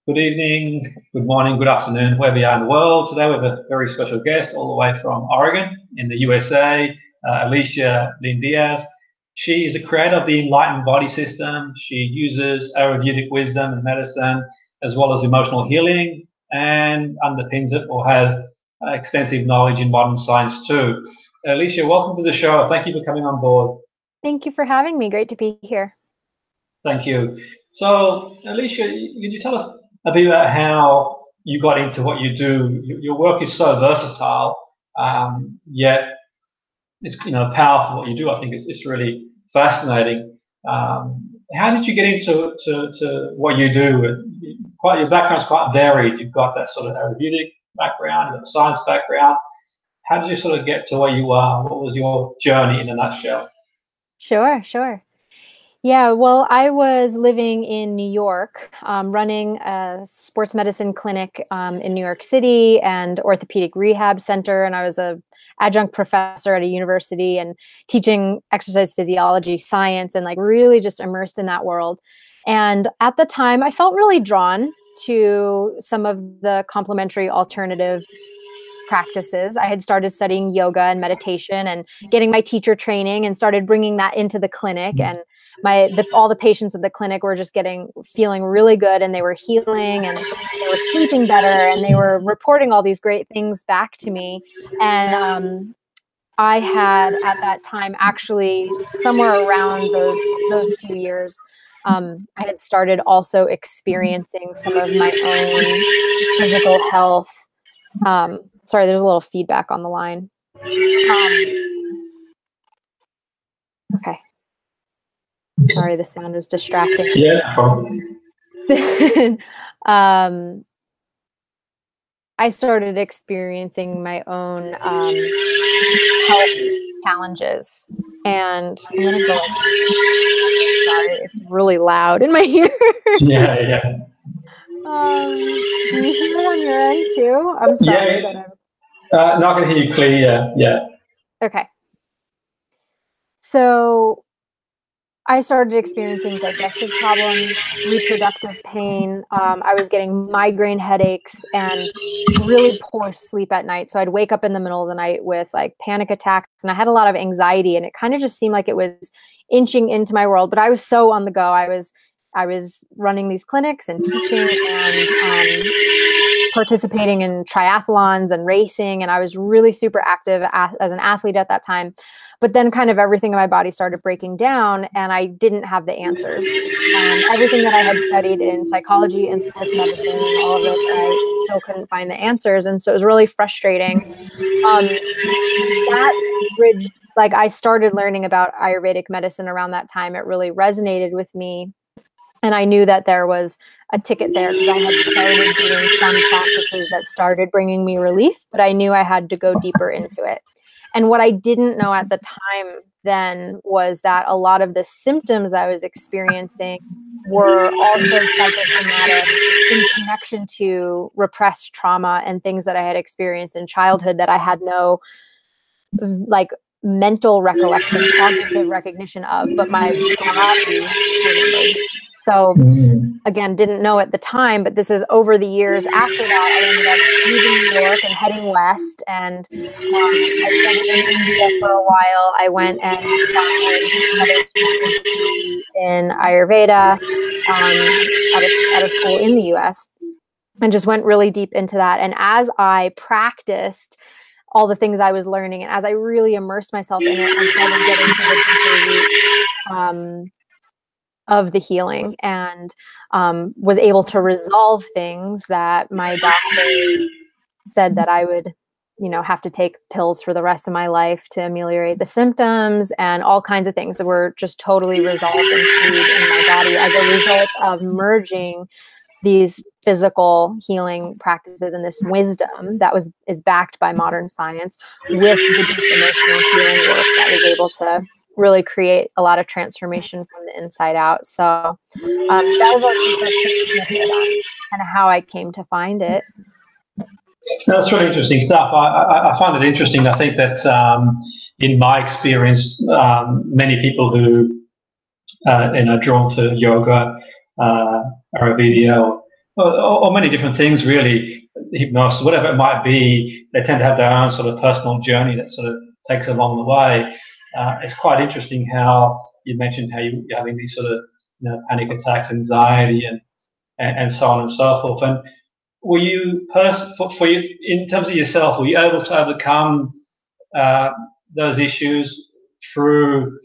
Good evening, good morning, good afternoon, wherever you are in the world. Today we have a very special guest all the way from Oregon in the USA, Alicia Lynn Diaz. She is the creator of the Enlightened Body System. She uses Ayurvedic Wisdom and medicine as well as emotional healing and underpins it or has extensive knowledge in modern science too. Alicia, welcome to the show. Thank you for coming on board. Thank you for having me. Great to be here. Thank you. So, Alicia, can you tell us a bit about how you got into what you do? Your work is so versatile, yet it's powerful what you do. I think it's really fascinating. How did you get into what you do? Your background's quite varied. You've got that sort of Ayurvedic background, you've got a science background. How did you sort of get to where you are? What was your journey in a nutshell? Sure. Yeah, well, I was living in New York, running a sports medicine clinic in New York City and orthopedic rehab center. And I was an adjunct professor at a university and teaching exercise physiology, science, and like really just immersed in that world. And at the time, I felt really drawn to some of the complementary alternative practices. I had started studying yoga and meditation and getting my teacher training and started bringing that into the clinic. And all the patients at the clinic were just feeling really good, and they were healing and they were sleeping better, and they were reporting all these great things back to me. And I had at that time, actually somewhere around those few years, I had started also experiencing some of my own physical health. Sorry, there's a little feedback on the line. Okay. Sorry, the sound was distracting. Yeah. I started experiencing my own health challenges, and I'm gonna go. Sorry, it's really loud in my ears. Yeah. Do you hear it on your end too? I'm sorry. Yeah. Not going to hear you clear. Yeah. Okay. So I started experiencing digestive problems, reproductive pain. I was getting migraine headaches and really poor sleep at night. So I'd wake up in the middle of the night with like panic attacks, and I had a lot of anxiety, and it kind of just seemed like it was inching into my world. But I was so on the go. I was running these clinics and teaching and participating in triathlons and racing. And I was really super active as an athlete at that time. But then kind of everything in my body started breaking down, and I didn't have the answers. Everything that I had studied in psychology and sports medicine and all of this, I still couldn't find the answers. And so it was really frustrating. That bridge, like I started learning about Ayurvedic medicine around that time. It really resonated with me. And I knew that there was a ticket there because I had started doing some practices that started bringing me relief, but I knew I had to go deeper into it. And what I didn't know at the time then was that a lot of the symptoms I was experiencing were also psychosomatic in connection to repressed trauma and things that I had experienced in childhood that I had no like mental recollection, cognitive recognition of, but my body remembered. So again, didn't know at the time, but this is over the years after that. I ended up moving to New York and heading west, and I studied in India for a while. I went and got another degree in Ayurveda at a school in the US, and just went really deep into that. And as I practiced all the things I was learning, and as I really immersed myself in it, I started getting to the deeper roots of the healing, and was able to resolve things that my doctor said that I would, have to take pills for the rest of my life to ameliorate the symptoms, and all kinds of things that were just totally resolved and freed in my body as a result of merging these physical healing practices and this wisdom that is backed by modern science with the deep emotional healing work that was able to really create a lot of transformation from the inside out. So that was just a quick snippet on kind of how I came to find it. That's really interesting stuff. I find it interesting. I think that in my experience, many people who are drawn to yoga, Ayurveda, or many different things, really. Hypnosis, whatever it might be, they tend to have their own sort of personal journey that sort of takes along the way. It's quite interesting how you mentioned how you're having these sort of panic attacks, anxiety, and so on and so forth. And were you for you in terms of yourself, were you able to overcome those issues through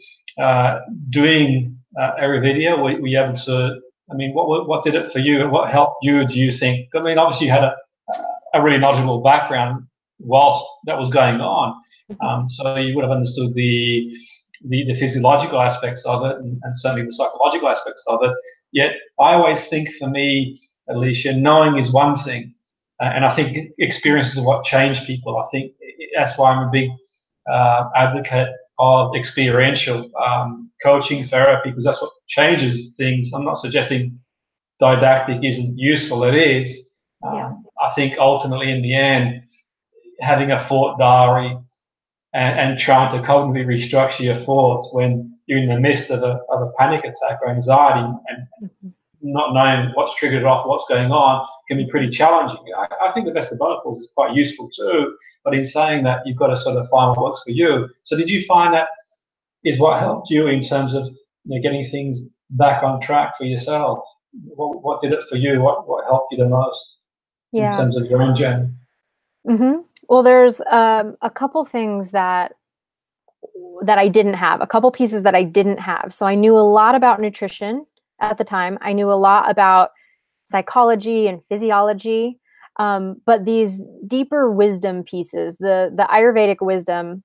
doing Ayurveda? Were you able to? I mean, what did it for you? What helped you? Do you think? I mean, obviously you had a really knowledgeable background whilst that was going on, so you would have understood the physiological aspects of it, and certainly the psychological aspects of it. Yet, I always think, for me, Alicia, knowing is one thing, and I think experiences are what change people. I think that's why I'm a big advocate of experiential coaching therapy, because that's what changes things. I'm not suggesting didactic isn't useful. It is. I think ultimately, in the end, having a thought diary and trying to cognitively restructure your thoughts when you're in the midst of a panic attack or anxiety, and not knowing what's triggered it off, what's going on, can be pretty challenging. I think the best of both worlds is quite useful too, but in saying that, you've got to sort of find what works for you. So did you find that is what helped you in terms of getting things back on track for yourself? What did it for you? What helped you the most in terms of your own journey? Well, there's a couple things that I didn't have, a couple pieces that I didn't have. So I knew a lot about nutrition at the time. I knew a lot about psychology and physiology, but these deeper wisdom pieces, the Ayurvedic wisdom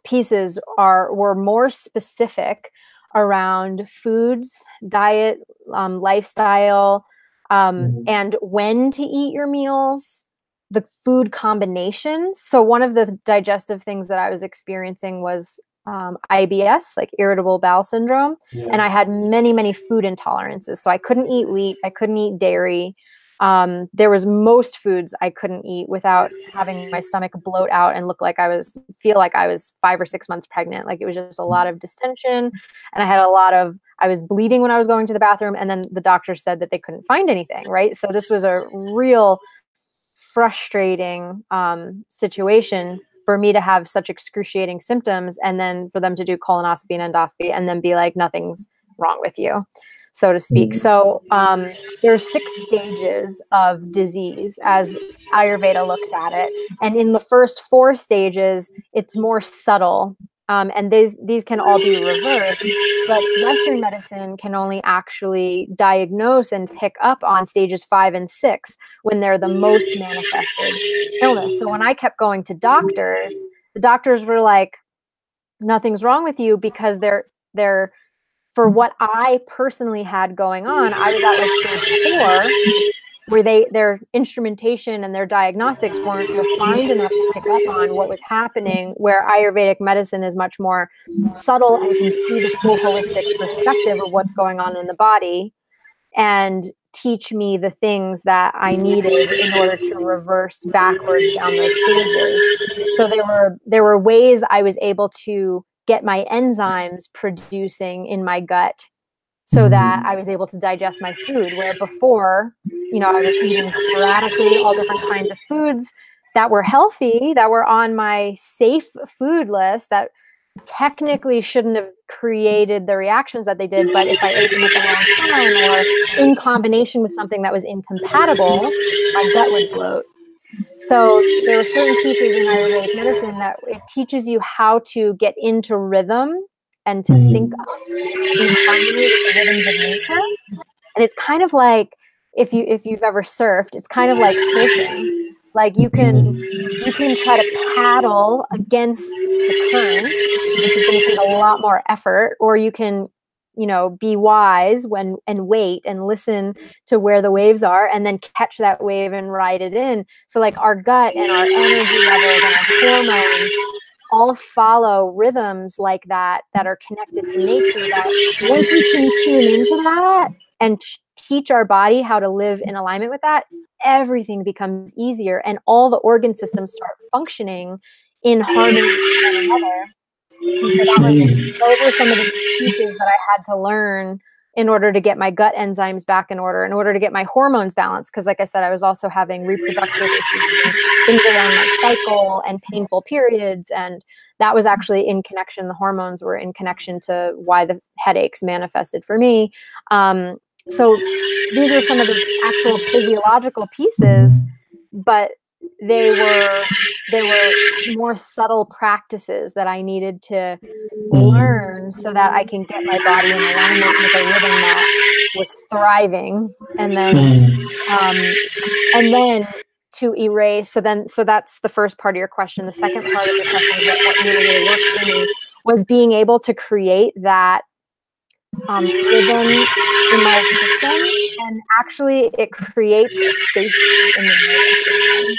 pieces, were more specific around foods, diet, lifestyle, and when to eat your meals, the food combinations. So one of the digestive things that I was experiencing was IBS, like irritable bowel syndrome. And I had many, many food intolerances. So I couldn't eat wheat. I couldn't eat dairy. There was most foods I couldn't eat without having my stomach bloat out and feel like I was 5 or 6 months pregnant. Like, it was just a lot of distension, and I was bleeding when I was going to the bathroom. And then the doctor said that they couldn't find anything. Right. So this was a real frustrating situation for me to have such excruciating symptoms, and then for them to do colonoscopy and endoscopy and then be like, nothing's wrong with you, so to speak. So there's 6 stages of disease as Ayurveda looks at it. And in the first 4 stages, it's more subtle. And these can all be reversed, but Western medicine can only actually diagnose and pick up on stages 5 and 6 when they're the most manifested illness. So when I kept going to doctors, the doctors were like, nothing's wrong with you, because they're for what I personally had going on, I was at like stage 4, where their instrumentation and their diagnostics weren't refined enough to pick up on what was happening, where Ayurvedic medicine is much more subtle and can see the full holistic perspective of what's going on in the body and teach me the things that I needed in order to reverse backwards down those stages. So there were ways I was able to get my enzymes producing in my gut so that I was able to digest my food, where before, I was eating sporadically all different kinds of foods that were healthy, that were on my safe food list, that technically shouldn't have created the reactions that they did. But if I ate them at the wrong time or in combination with something that was incompatible, my gut would bloat. So there are certain pieces in Ayurvedic medicine that it teaches you how to get into rhythm and to sync up in harmony with the rhythms of nature. And it's kind of like, if you've ever surfed, it's kind of like surfing. Like you can try to paddle against the current, which is going to take a lot more effort, or you can, be wise and wait and listen to where the waves are and then catch that wave and ride it in. So like our gut and our energy levels and our hormones all follow rhythms like that are connected to nature, that once we can tune into that and teach our body how to live in alignment with that, everything becomes easier and all the organ systems start functioning in harmony with one another. And so those were some of the pieces that I had to learn in order to get my gut enzymes back in order to get my hormones balanced. Because like I said, I was also having reproductive issues and things around my cycle and painful periods. And that was actually in connection. The hormones were in connection to why the headaches manifested for me. So these are some of the actual physiological pieces, but they were more subtle practices that I needed to learn so that I can get my body in alignment with a rhythm that was thriving. And then to erase. So that's the first part of your question. The second part of your question is what really worked for me was being able to create that rhythm in my system, and actually it creates a safety in the nervous system.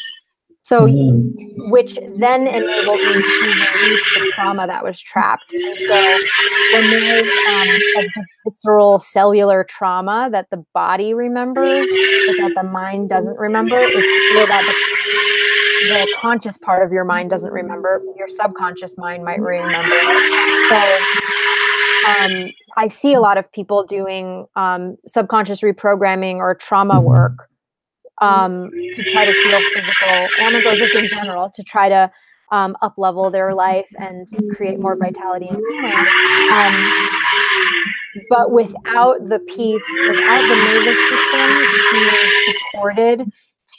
So, which then enabled me to release the trauma that was trapped. And so when there's like just visceral cellular trauma that the body remembers, but that the mind doesn't remember, it's clear that the conscious part of your mind doesn't remember. Your subconscious mind might remember it. So I see a lot of people doing subconscious reprogramming or trauma work to try to heal physical ailments, or just in general to try to up-level their life and create more vitality and healing. But without the nervous system being supported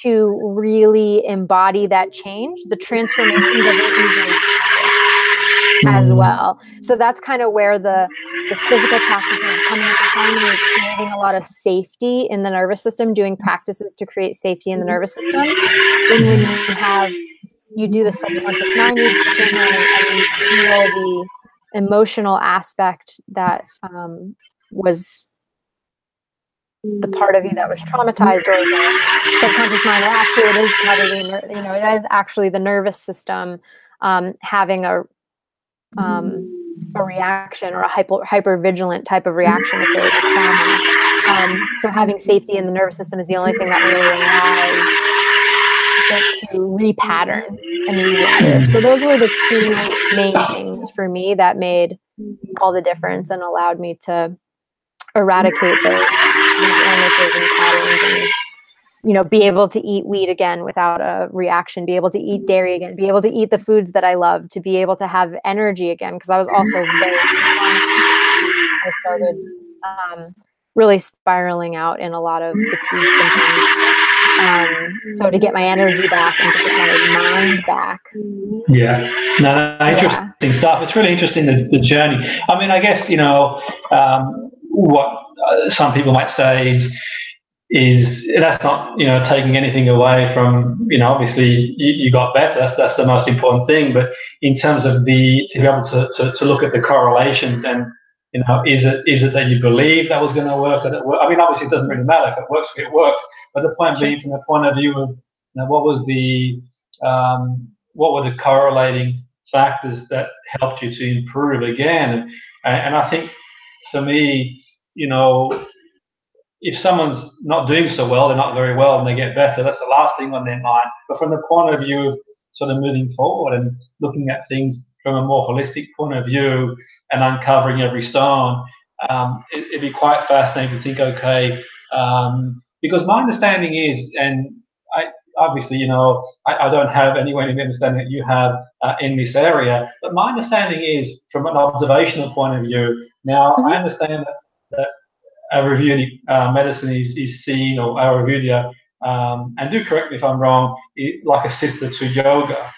to really embody that change, the transformation doesn't usually stick as well. So that's kind of where the physical practices come into harmony, creating a lot of safety in the nervous system, doing practices to create safety in the nervous system. Then when you do the subconscious mind reprogramming and you feel the emotional aspect that was the part of you that was traumatized, or the subconscious mind, or actually it is probably, it is actually the nervous system having a reaction, or a hypervigilant type of reaction if there was a trauma. So having safety in the nervous system is the only thing that really allows it to repattern and rewire. So those were the two main things for me that made all the difference and allowed me to eradicate these illnesses and patterns, and be able to eat wheat again without a reaction, be able to eat dairy again, be able to eat the foods that I love, to be able to have energy again, because I was also I started really spiraling out in a lot of fatigue symptoms. So to get my energy back and to get my mind back. Yeah, no, interesting stuff. It's really interesting, the journey. I mean, I guess, what some people might say is that's not, taking anything away from, obviously you got better. That's the most important thing. But in terms of to be able to look at the correlations and, is it that you believe that was going to work? That it worked? I mean, obviously it doesn't really matter. If it works, it worked. But the point being, from the point of view of what were the correlating factors that helped you to improve again? And I think for me, if someone's not doing so well, they're not very well, and they get better, that's the last thing on their mind. But from the point of view of sort of moving forward and looking at things from a more holistic point of view and uncovering every stone, it'd be quite fascinating to think, okay, because my understanding is, and obviously, I don't have anywhere near the understanding that you have in this area, but my understanding is, from an observational point of view, now I understand that Ayurvedic medicine is seen, or Ayurveda, and do correct me if I'm wrong, like a sister to yoga,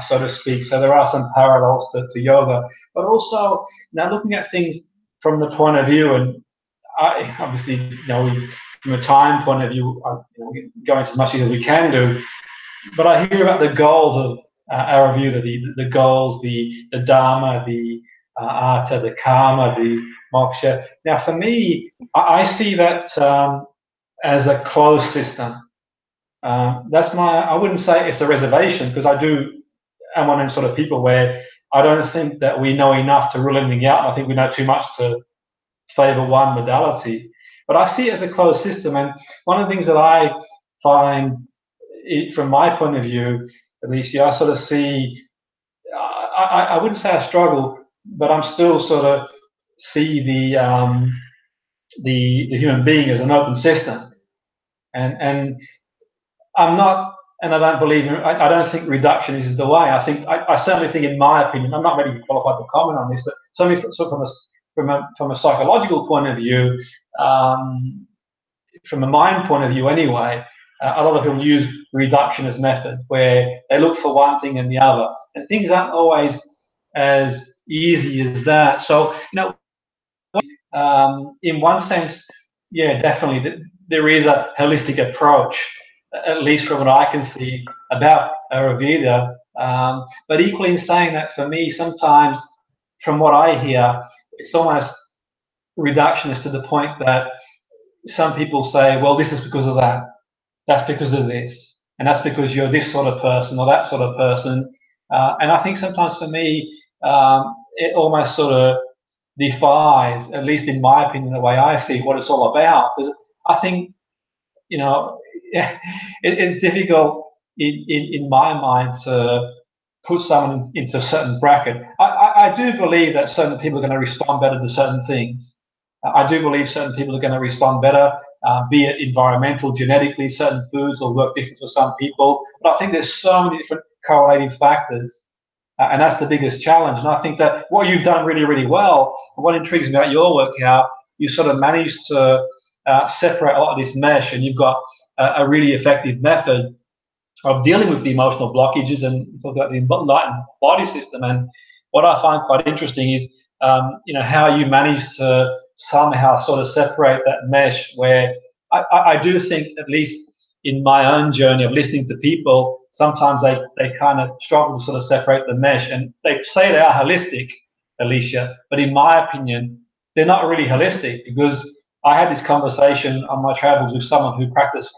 so to speak. So there are some parallels to yoga, but also now looking at things from the point of view, and obviously, from a time point of view, going as much as we can do. But I hear about the goals of Ayurveda, the goals, the dharma, the artha, the karma, the moksha. Now, for me, I see that as a closed system. I wouldn't say it's a reservation, because I'm one of them sort of people where I don't think that we know enough to rule anything out. I think we know too much to favor one modality. But I see it as a closed system. And one of the things that I find, from my point of view, Alicia, I sort of see, I wouldn't say I struggle, but I'm still sort of see the human being as an open system, and I'm not, and I don't believe in, I don't think reduction is the way. I certainly think, in my opinion, I'm not really qualified to comment on this, but certainly from a psychological point of view, from a mind point of view anyway, a lot of people use reductionist methods where they look for one thing and the other, and things aren't always as easy as that. So, in one sense, yeah, definitely, there is a holistic approach, at least from what I can see about Ayurveda. But equally, in saying that, for me, sometimes, from what I hear, it's almost reductionist to the point that some people say, well, this is because of that, that's because of this, and that's because you're this sort of person or that sort of person. And I think sometimes, for me, it almost sort of defies, at least in my opinion, the way I see what it's all about. Because I think, it's difficult in my mind to put someone into a certain bracket. I do believe that certain people are going to respond better to certain things. I do believe certain people are going to respond better, be it environmental, genetically. Certain foods will work different for some people. But I think there's so many different correlating factors. And that's the biggest challenge. And I think that what you've done really, really well, and what intrigues me about your work, how you sort of managed to separate a lot of this mesh, and you've got a really effective method of dealing with the emotional blockages, and talk about the Enlightened Body System. And what I find quite interesting is, how you manage to somehow sort of separate that mesh, where I do think, at least in my own journey of listening to people, sometimes they kind of struggle to sort of separate the mesh, and they say they are holistic, Alicia, but in my opinion, they're not really holistic, because I had this conversation on my travels with someone who practiced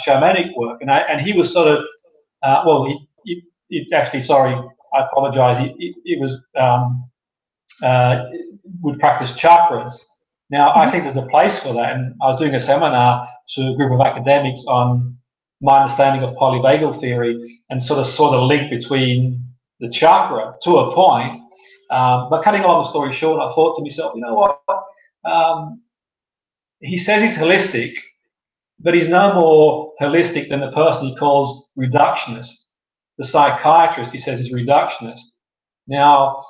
shamanic work, and he was sort of, he actually, sorry, I apologize, he was, would practice chakras. Now, I think there's a place for that, and I was doing a seminar to a group of academics on my understanding of polyvagal theory, and sort of saw the link between the chakra to a point. But cutting a long story short, I thought to myself, you know what? He says he's holistic, but he's no more holistic than the person he calls reductionist. The psychiatrist, he says, is reductionist. Now,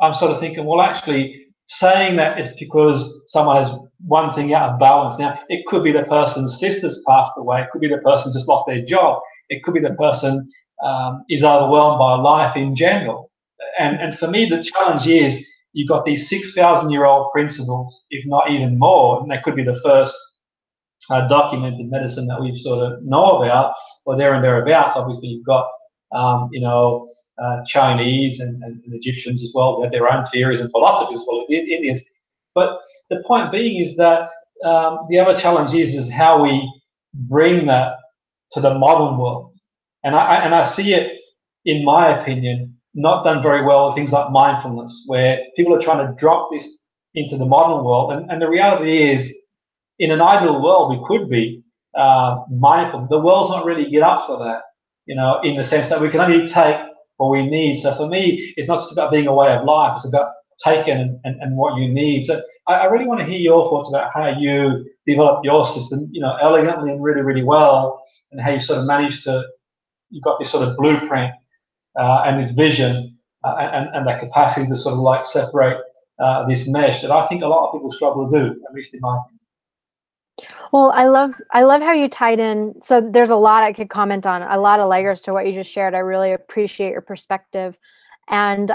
I'm sort of thinking, well, actually, saying that is because someone has one thing out of balance. Now, it could be the person's sister's passed away. It could be the person just lost their job. It could be the person is overwhelmed by life in general. And for me, the challenge is, you've got these 6,000-year-old principles, if not even more, and they could be the first documented medicine that we've sort of know about, or there and thereabouts. Obviously, you've got Chinese and Egyptians as well. They have their own theories and philosophies as well, Indians. But the point being is that the other challenge is how we bring that to the modern world. And I see it, in my opinion, not done very well with things like mindfulness, where people are trying to drop this into the modern world. And the reality is, in an ideal world, we could be mindful. The world's not really get up for that, in the sense that we can only take what we need. So for me, it's not just about being a way of life, it's about taking and what you need. So I really want to hear your thoughts about how you develop your system, elegantly and really, really well, and how you sort of managed to, you've got this sort of blueprint and this vision and that capacity to sort of like separate this mesh that I think a lot of people struggle to do, at least in my opinion. Well, I love how you tied in. So there's a lot I could comment on, a lot of layers to what you just shared. I really appreciate your perspective. And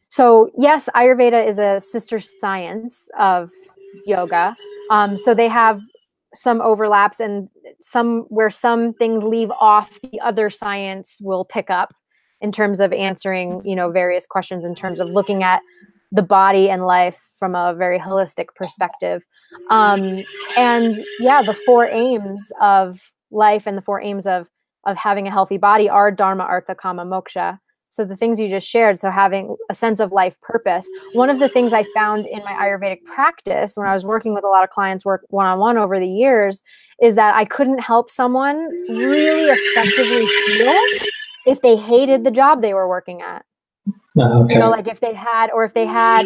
so yes, Ayurveda is a sister science of yoga. So they have some overlaps, and where some things leave off, the other science will pick up in terms of answering, various questions, in terms of looking at the body and life from a very holistic perspective. And yeah, the four aims of life and the four aims of having a healthy body are dharma, artha, kama, moksha. So the things you just shared, so having a sense of life purpose. One of the things I found in my Ayurvedic practice when I was working with a lot of clients, work one-on-one over the years, is that I couldn't help someone really effectively heal if they hated the job they were working at. Okay. You know, like if they had, or if they had,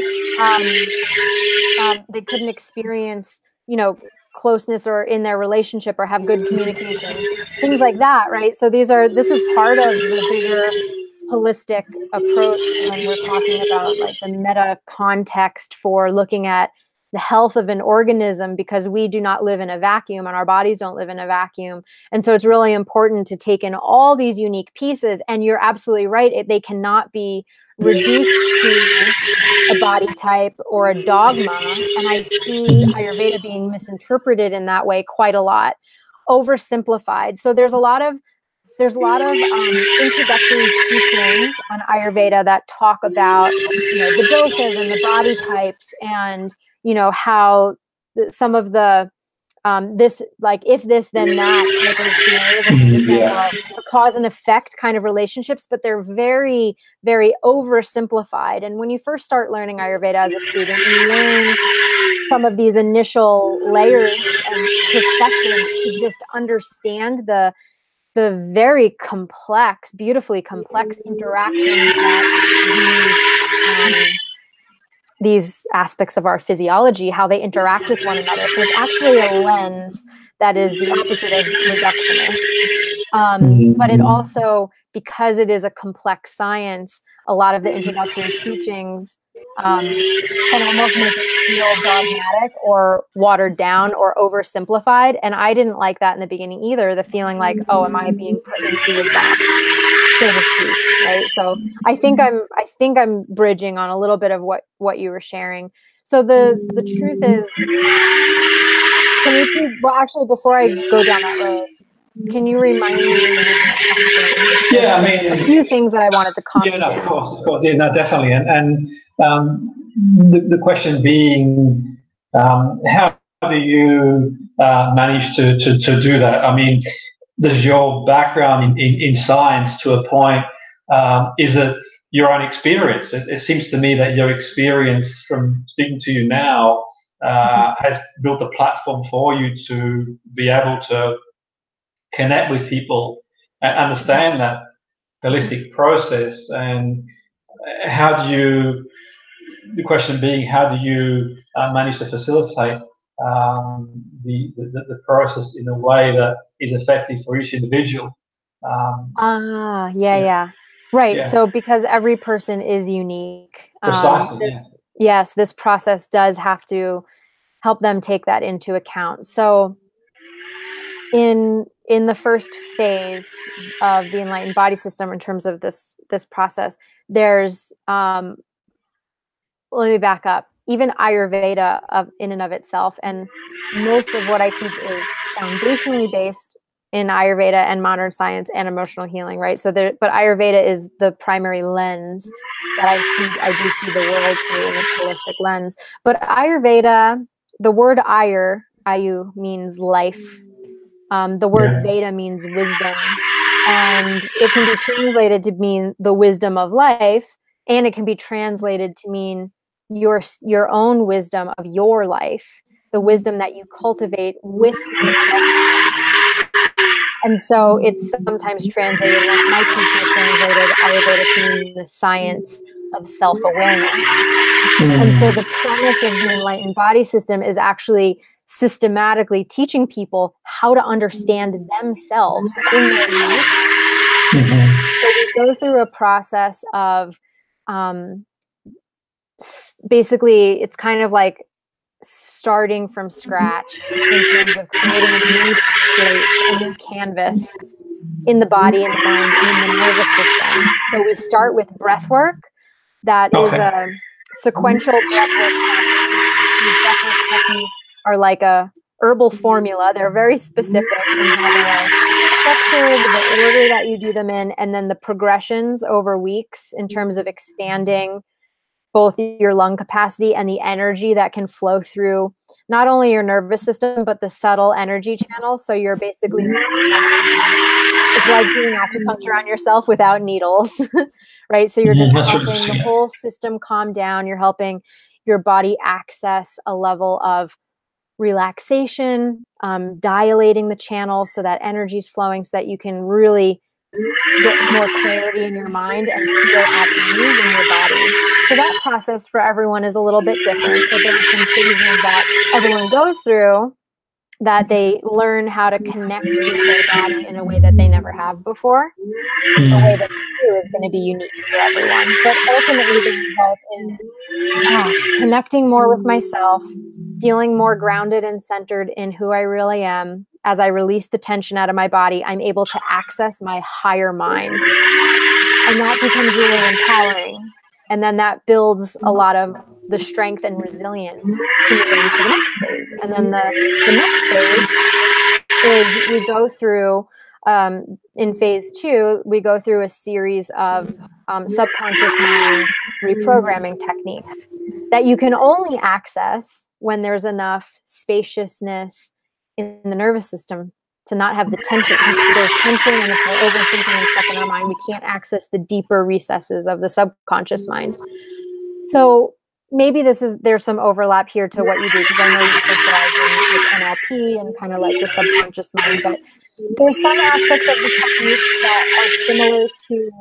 they couldn't experience, you know, closeness or in their relationship or have good communication, things like that, right? So this is part of the bigger holistic approach when we're talking about like the meta context for looking at the health of an organism, because we do not live in a vacuum and our bodies don't live in a vacuum. And so it's really important to take in all these unique pieces. And you're absolutely right. They cannot be reduced to a body type or a dogma. And I see Ayurveda being misinterpreted in that way quite a lot, oversimplified. So there's a lot of introductory teachings on Ayurveda that talk about, you know, the doshas and the body types, and, you know, how some of the this, like, if this then that type of scenarios, and just saying, well, the cause and effect kind of relationships, but they're very, very oversimplified. And when you first start learning Ayurveda as a student, you learn some of these initial layers and perspectives to just understand the very complex, beautifully complex interactions that these aspects of our physiology, how they interact with one another. So it's actually a lens that is the opposite of reductionist. But it also, because it is a complex science, a lot of the introductory teachings can almost make it feel dogmatic or watered down or oversimplified. And I didn't like that in the beginning either, the feeling like, oh, am I being put into a box, so to speak, right? So I think I'm bridging on a little bit of what you were sharing. So the truth is, can you please, well, actually, before I go down that road, can you remind me your original question? Yeah, I mean, a few things that I wanted to comment. Yeah, no, of course, yeah, no, definitely, and the question being, how do you manage to do that? I mean, does your background in science to a point, is it your own experience? It seems to me that your experience from speaking to you now has built a platform for you to be able to connect with people and understand that holistic process. And how do you, the question being, how do you manage to facilitate the process in a way that is effective for each individual? Yeah. Right. Yeah. So because every person is unique. Precisely, yes, this process does have to help them take that into account. So in the first phase of the Enlightened Body System, in terms of this process, there's let me back up. Even Ayurveda in and of itself, and most of what I teach is foundationally based in Ayurveda and modern science and emotional healing, right? So but Ayurveda is the primary lens that I do see the world through, in this holistic lens. But Ayurveda, the word Ayu means life. The word Veda means wisdom, and it can be translated to mean the wisdom of life, and it can be translated to mean your own wisdom of your life, the wisdom that you cultivate with yourself. And so it's sometimes translated, like my teacher translated Ayurveda to mean the science of self-awareness. And so the premise of the Enlightened Body System is actually systematically teaching people how to understand themselves in their life. So we go through a process of basically, it's kind of like starting from scratch in terms of creating a new slate, a new canvas in the body, in the mind, and in the nervous system. So we start with breath work. That is a sequential breath work. These breath work techniques are like a herbal formula. They're very specific in how they are structured, the order that you do them in, and then the progressions over weeks in terms of expanding both your lung capacity and the energy that can flow through not only your nervous system, but the subtle energy channels. So you're basically, it's like doing acupuncture on yourself without needles, right? So you're just helping the whole system calm down. You're helping your body access a level of relaxation, dilating the channel so that energy is flowing, so that you can really get more clarity in your mind and feel at ease in your body. So that process for everyone is a little bit different, but there are some phases that everyone goes through that they learn how to connect with their body in a way that they never have before. The way that they do is going to be unique for everyone. But ultimately, the result is connecting more with myself, feeling more grounded and centered in who I really am. As I release the tension out of my body, I'm able to access my higher mind. And that becomes really empowering. And then that builds a lot of the strength and resilience to move into the next phase. And then the next phase is we go through, in phase 2, we go through a series of subconscious mind reprogramming techniques that you can only access when there's enough spaciousness in the nervous system to not have the tension. Because if there's tension and if we're overthinking and stuck in our mind, we can't access the deeper recesses of the subconscious mind. So maybe there's some overlap here to what you do, because I know you specialize in like NLP and kind of like the subconscious mind, but there's some aspects of the technique that are similar to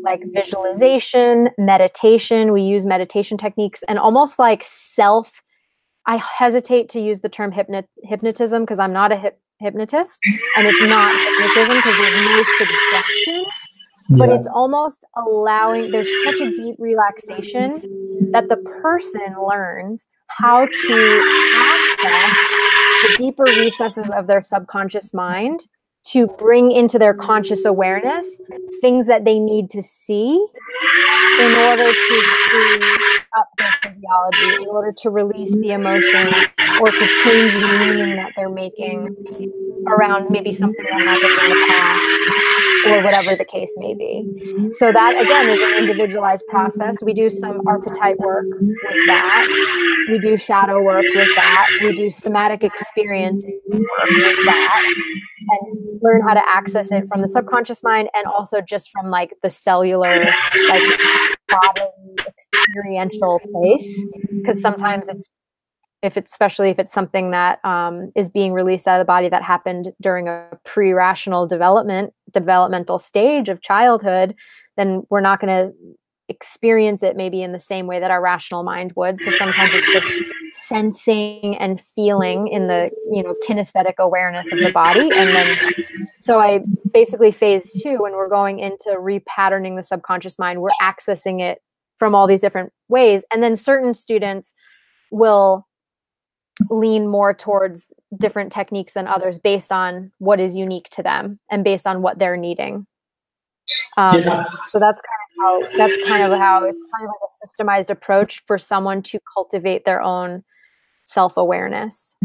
like visualization, meditation. We use meditation techniques and almost like I hesitate to use the term hypnotism because I'm not a hypnotist, and it's not hypnotism because there's no suggestion. But it's almost allowing, there's such a deep relaxation that the person learns how to access the deeper recesses of their subconscious mind to bring into their conscious awareness things that they need to see in order to free up their physiology, in order to release the emotion or to change the meaning that they're making around maybe something that happened in the past or whatever the case may be. So that, again, is an individualized process. We do some archetype work with that. We do shadow work with that. We do somatic experience work with that, and learn how to access it from the subconscious mind and also just from like the cellular, like bodily experiential place. Because sometimes especially if it's something that is being released out of the body that happened during a pre-rational developmental stage of childhood, then we're not going to experience it maybe in the same way that our rational mind would. So sometimes it's just sensing and feeling in the, kinesthetic awareness of the body. And then, so I basically phase 2, when we're going into repatterning the subconscious mind, we're accessing it from all these different ways. And then certain students will lean more towards different techniques than others based on what is unique to them and based on what they're needing. So that's kind of how it's kind of like a systemized approach for someone to cultivate their own self-awareness.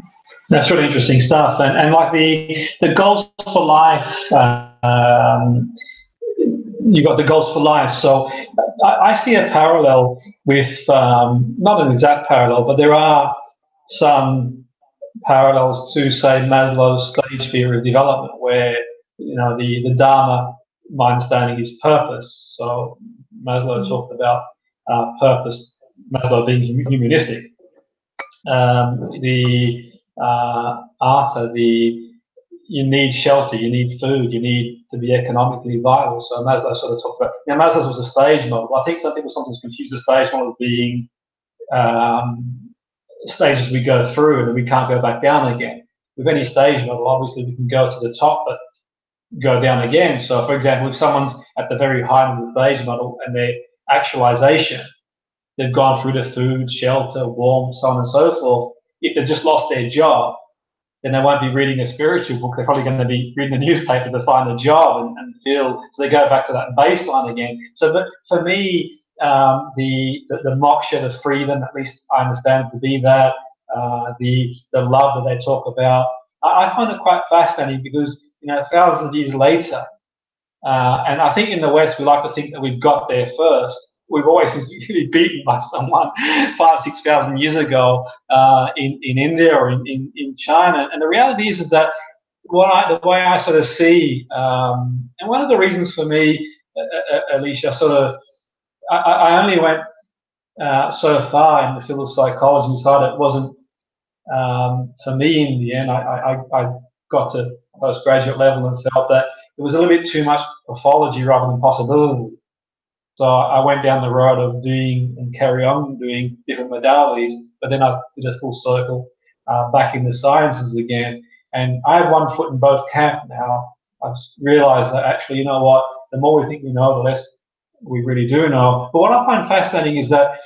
That's really interesting stuff. And like the goals for life, you've got the goals for life. So I see a parallel with, not an exact parallel, but there are some parallels to, say, Maslow's stage theory of development, where, the Dharma, my understanding, is purpose. So Maslow talked about purpose, Maslow being humanistic. The Arthur, you need shelter, you need food, you need to be economically viable. So Maslow sort of talked about, Maslow's was a stage model. I think some people sometimes confuse the stage model as being stages we go through and then we can't go back down again. With any stage model, obviously we can go to the top but go down again. So for example, if someone's at the very height of the stage model and their actualization, they've gone through the food, shelter, warmth, so on and so forth, if they've just lost their job, then they won't be reading a spiritual book. They're probably going to be reading the newspaper to find a job and feel, so they go back to that baseline again. So but for me, the moksha, the freedom, at least I understand it to be that, the love that they talk about, I find it quite fascinating because, thousands of years later, and I think in the West we like to think that we've got there first. We've always been beaten by someone 5,000-6,000 years ago in India or in China. And the reality is that the way I sort of see, and one of the reasons for me, Alicia, I only went so far in the field of psychology side. It wasn't for me in the end. I got to postgraduate level and felt that it was a little bit too much pathology rather than possibility. So I went down the road of doing and carry on doing different modalities, but then I did a full circle back in the sciences again. And I have one foot in both camps now. I've realized that actually, you know what, the more we think we know, the less we really do know. But what I find fascinating is that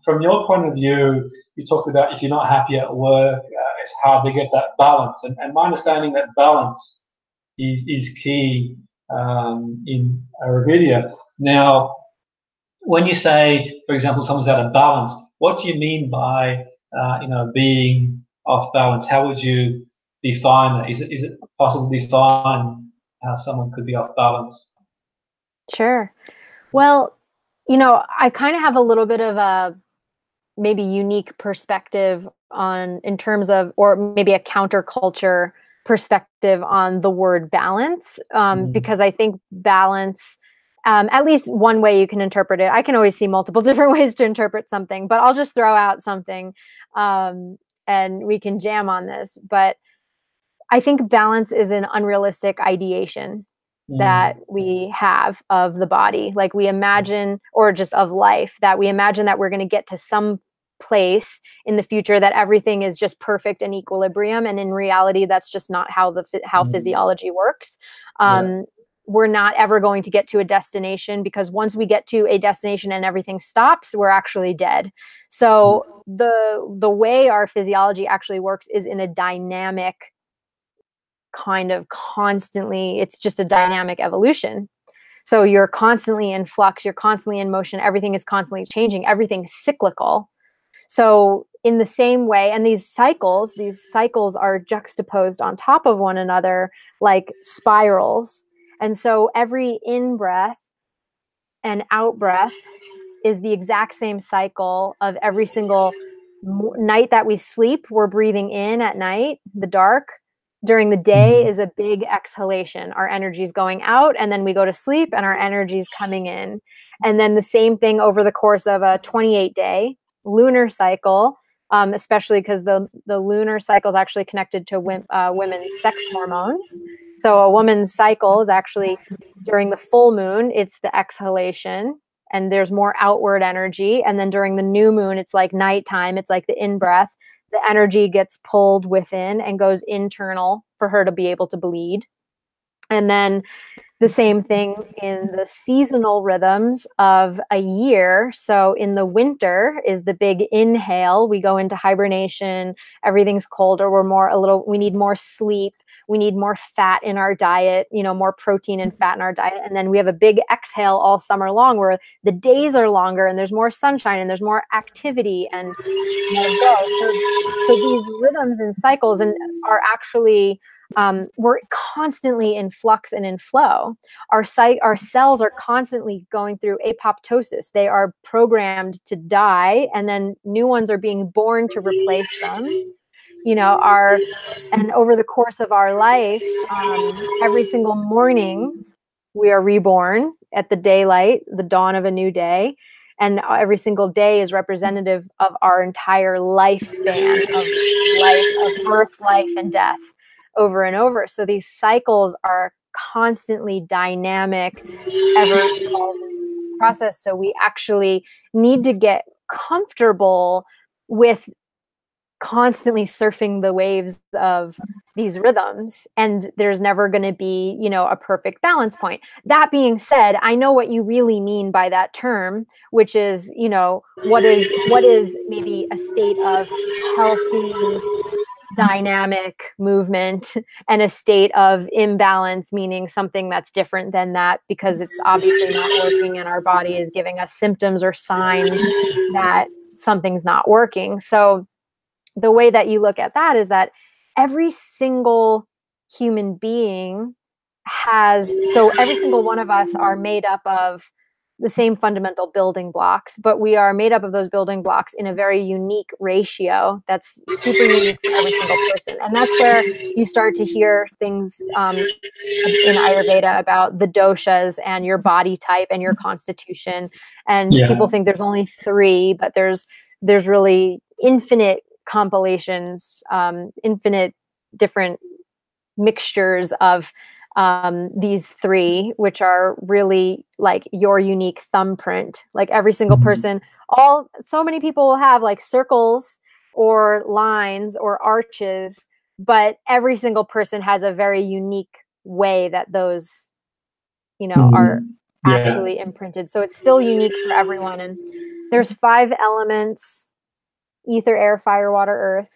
from your point of view, you talked about if you're not happy at work, it's hard to get that balance. And my understanding that balance is key in Ayurveda. Now, when you say, for example, someone's out of balance, what do you mean by being off balance? How would you define that? Is it possible to define how someone could be off balance? Sure. Well, I kind of have a little bit of a maybe unique perspective in terms of, or maybe a counterculture perspective on the word balance, because I think balance, at least one way you can interpret it. I can always see multiple different ways to interpret something, but I'll just throw out something, and we can jam on this. But I think balance is an unrealistic ideation that we have of the body. Like we imagine, or just of life, that we imagine that we're going to get to some place in the future that everything is just perfect and equilibrium. And in reality, that's just not how physiology works. We're not ever going to get to a destination, because once we get to a destination and everything stops, we're actually dead. So the way our physiology actually works is in a dynamic kind of constantly, it's just a dynamic evolution. So you're constantly in flux, you're constantly in motion, everything is constantly changing, everything's cyclical. So in the same way, and these cycles are juxtaposed on top of one another like spirals. And so every in-breath and out-breath is the exact same cycle of every single night that we sleep. We're breathing in at night, the dark. During the day is a big exhalation. Our energy is going out, and then we go to sleep and our energy is coming in. And then the same thing over the course of a 28-day lunar cycle, especially because the lunar cycle is actually connected to women's sex hormones. So a woman's cycle is actually during the full moon, it's the exhalation, and there's more outward energy. And then during the new moon, it's like nighttime, it's like the in-breath. The energy gets pulled within and goes internal for her to be able to bleed. And then the same thing in the seasonal rhythms of a year. So in the winter is the big inhale. We go into hibernation. Everything's colder. We need more sleep. We need more fat in our diet, more protein and fat in our diet. And then we have a big exhale all summer long where the days are longer and there's more sunshine and there's more activity and more growth. So these rhythms and cycles are actually, we're constantly in flux and in flow. Our cells are constantly going through apoptosis. They are programmed to die, and then new ones are being born to replace them. And over the course of our life, every single morning we are reborn at the daylight, the dawn of a new day. And every single day is representative of our entire lifespan of life, of birth, life, and death, over and over. So these cycles are constantly dynamic, ever-evolving process. So we actually need to get comfortable with constantly surfing the waves of these rhythms, and there's never going to be, a perfect balance point. That being said, I know what you really mean by that term, which is, what is maybe a state of healthy, dynamic movement, and a state of imbalance, meaning something that's different than that because it's obviously not working and our body is giving us symptoms or signs that something's not working. So the way that you look at that is that every single human being every single one of us are made up of the same fundamental building blocks, but we are made up of those building blocks in a very unique ratio that's super unique for every single person. And that's where you start to hear things in Ayurveda about the doshas and your body type and your constitution. And people think there's only 3, but there's really infinite compilations, infinite different mixtures of these three, which are really like your unique thumbprint. Like every single person, so many people will have like circles or lines or arches, but every single person has a very unique way that those, are actually imprinted. So it's still unique for everyone. And there's 5 elements: ether, air, fire, water, earth.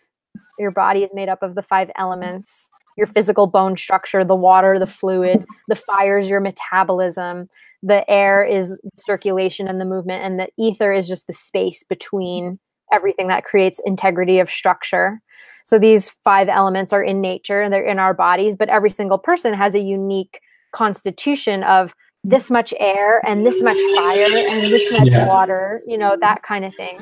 Your body is made up of the 5 elements. Your physical bone structure, the water, the fluid, the fire is your metabolism, the air is circulation and the movement, and the ether is just the space between everything that creates integrity of structure. So these 5 elements are in nature and they're in our bodies, but every single person has a unique constitution of this much air and this much fire and this much water, that kind of thing.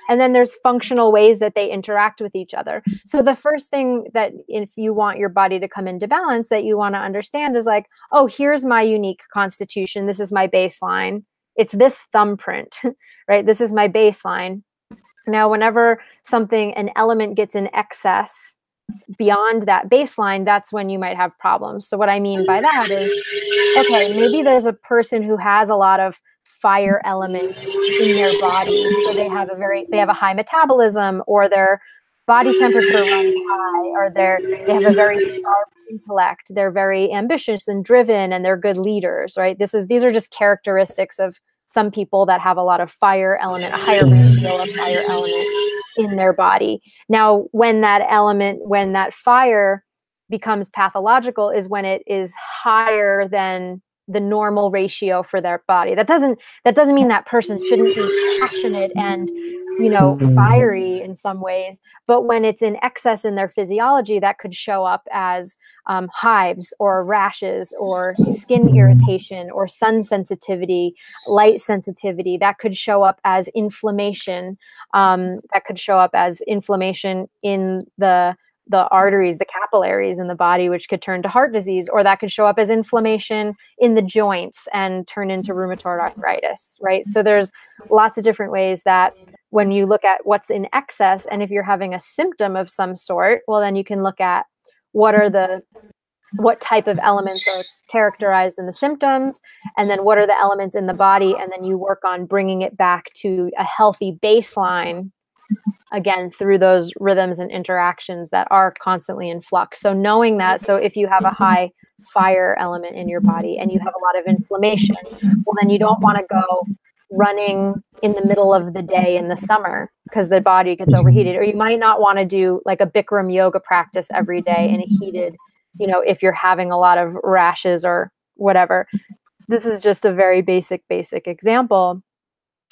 And then there's functional ways that they interact with each other. So the first thing that if you want your body to come into balance that you want to understand is like, oh, here's my unique constitution. This is my baseline. It's this thumbprint, right? This is my baseline. Now, whenever an element gets in excess beyond that baseline, that's when you might have problems. So what I mean by that is, okay, maybe there's a person who has a lot of fire element in their body. So they have a high metabolism, or their body temperature runs high, or they have a very sharp intellect. They're very ambitious and driven, and they're good leaders, right? These are just characteristics of some people that have a lot of fire element, a higher ratio of fire element in their body. Now, when that fire becomes pathological is when it is higher than the normal ratio for their body. That doesn't mean that person shouldn't be passionate and, fiery in some ways, but when it's in excess in their physiology, that could show up as hives or rashes or skin irritation or sun sensitivity, light sensitivity. That could show up as inflammation. That could show up as inflammation in the arteries, the capillaries in the body, which could turn to heart disease, or that could show up as inflammation in the joints and turn into rheumatoid arthritis, right? So there's lots of different ways that when you look at what's in excess, and if you're having a symptom of some sort, well, then you can look at what type of elements are characterized in the symptoms, and then what are the elements in the body, and then you work on bringing it back to a healthy baseline, again, through those rhythms and interactions that are constantly in flux. So knowing that, so if you have a high fire element in your body and you have a lot of inflammation, well, then you don't want to go running in the middle of the day in the summer because the body gets overheated. Or you might not want to do like a Bikram yoga practice every day in a heated, if you're having a lot of rashes or whatever. This is just a very basic example,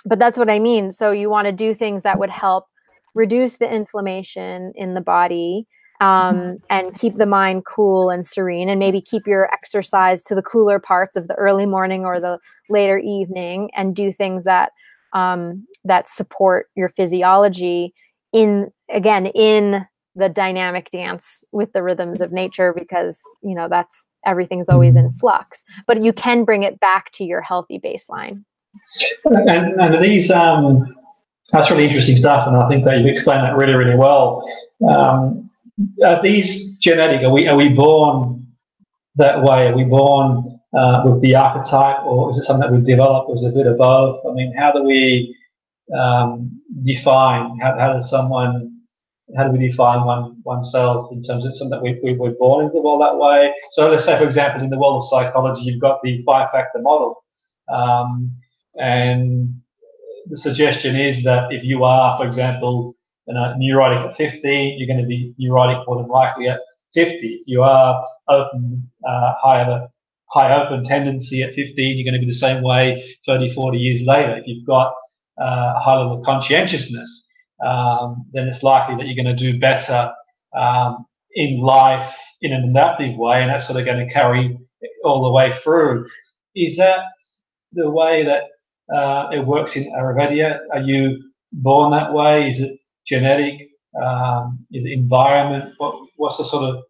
but that's what I mean. So you want to do things that would help reduce the inflammation in the body, and keep the mind cool and serene, and maybe keep your exercise to the cooler parts of the early morning or the later evening, and do things that that support your physiology in the dynamic dance with the rhythms of nature, because that's everything's always in flux, but you can bring it back to your healthy baseline. And these that's really interesting stuff, and I think that you've explained that really, really well. Are these genetic? Are we born that way? Are we born with the archetype, or is it something that we've developed as a bit of both? I mean, how do we define? How do we define oneself in terms of something that we were born into the world that way? So let's say, for example, in the world of psychology, you've got the 5-factor model, and the suggestion is that if you are, for example, neurotic at 15, you're going to be neurotic more than likely at 50. If you are open, high open tendency at 15, you're going to be the same way 30, 40 years later. If you've got a high level of conscientiousness, then it's likely that you're going to do better in life in an adaptive way, and that's sort of going to carry all the way through. Is that the way that it works in Ayurveda? Are you born that way? Is it genetic? Is it environment? What's the sort of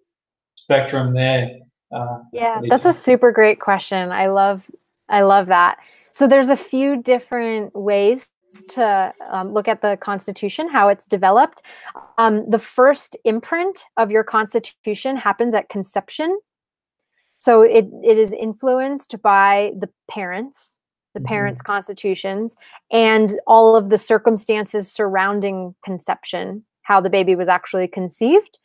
spectrum there? Yeah, that's a super great question. I love that. So there's a few different ways to look at the constitution, how it's developed. The first imprint of your constitution happens at conception. So it is influenced by the parents' constitutions, and all of the circumstances surrounding conception, how the baby was actually conceived.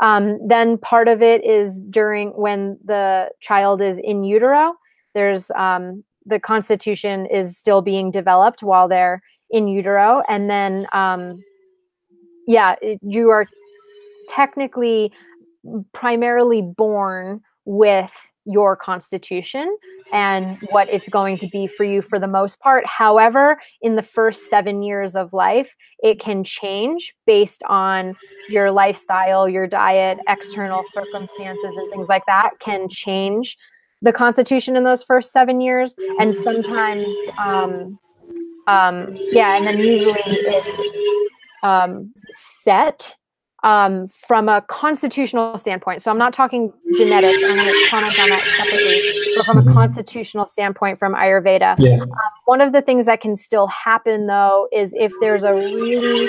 Then part of it is when the child is in utero. There's the constitution is still being developed while they're in utero. And then, you are technically primarily born with your constitution and what it's going to be for you for the most part. However, in the first 7 years of life, it can change based on your lifestyle, your diet, external circumstances, and things like that can change the constitution in those first 7 years. And sometimes, and then usually it's set from a constitutional standpoint. So I'm not talking genetics. I'm going to comment on that separately, but from a constitutional standpoint from Ayurveda. Yeah. One of the things that can still happen, though, is if there's a really,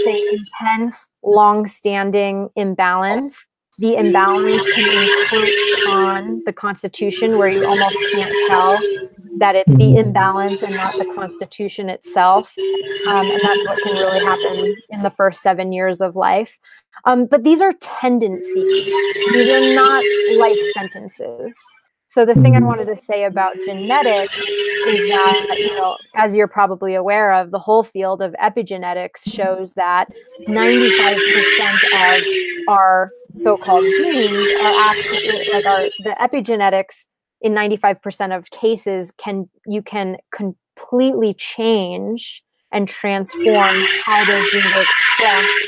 say, intense, long-standing imbalance, the imbalance can encroach on the constitution where you almost can't tell that it's the imbalance and not the constitution itself. And that's what can really happen in the first 7 years of life. But these are tendencies. These are not life sentences. So the thing I wanted to say about genetics is that, as you're probably aware of, the whole field of epigenetics shows that 95% of our so-called genes are actually, the epigenetics in 95% of cases you can completely change and transform how those genes are expressed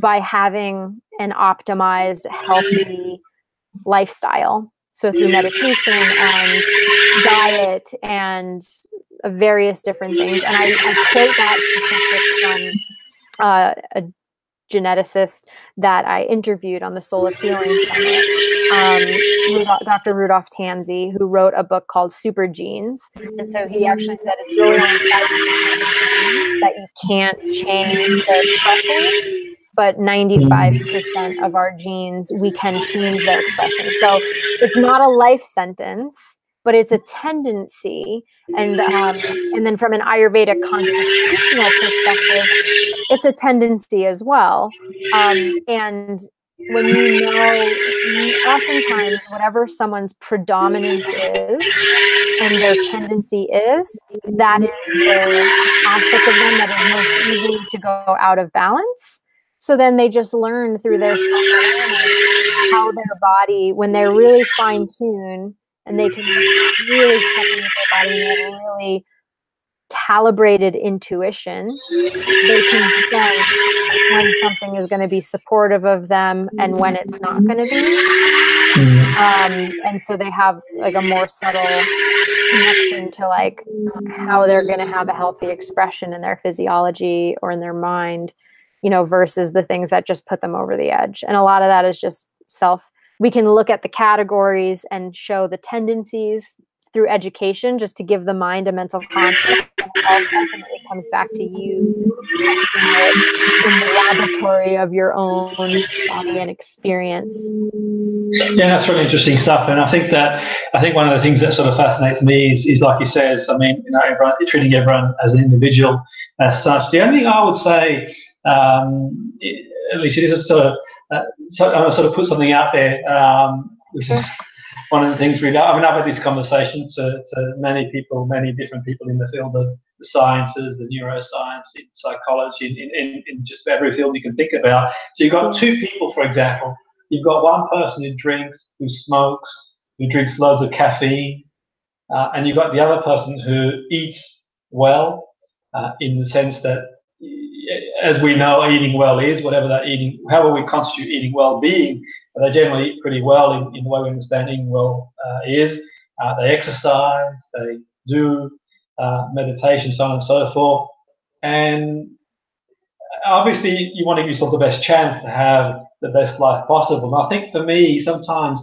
by having an optimized, healthy lifestyle. So through medication and diet and various different things. And I quote that statistic from a geneticist that I interviewed on the Soul of Healing Summit, Dr. Rudolph Tanzi, who wrote a book called Super Genes. And so he actually said it's really only that you can't change their expression, but 95% of our genes, we can change their expression. So it's not a life sentence, but it's a tendency. And then from an Ayurvedic constitutional perspective, it's a tendency as well. And when oftentimes whatever someone's predominance is and their tendency is, that is the aspect of them that is most easily to go out of balance. So then they just learn through their self-awareness how their body, when they're really fine-tuned and they can really check in with their body and they have really calibrated intuition, they can sense when something is going to be supportive of them and when it's not going to be. And so they have like a more subtle connection to like how they're going to have a healthy expression in their physiology or in their mind, versus the things that just put them over the edge. And a lot of that is just we can look at the categories and show the tendencies through education just to give the mind a mental construct. And it ultimately comes back to you testing it in the laboratory of your own body and experience. Yeah, that's really interesting stuff. And I think one of the things that sort of fascinates me is like he says, treating everyone as an individual as such. The only thing I would say, at least it is sort of, I'm going to sort of put something out there, which is one of the things I've had this conversation to many people, many different people in the field of the sciences, the neuroscience, in psychology, in just every field you can think about. So you've got two people, for example. You've got one person who drinks, who smokes, who drinks loads of caffeine, and you've got the other person who eats well, in the sense that, as we know, eating well is whatever that eating, however we constitute eating well being, they generally eat pretty well in the way we understand eating well is. They exercise, they do meditation, so on and so forth. And obviously you want to give yourself the best chance to have the best life possible. And I think for me, sometimes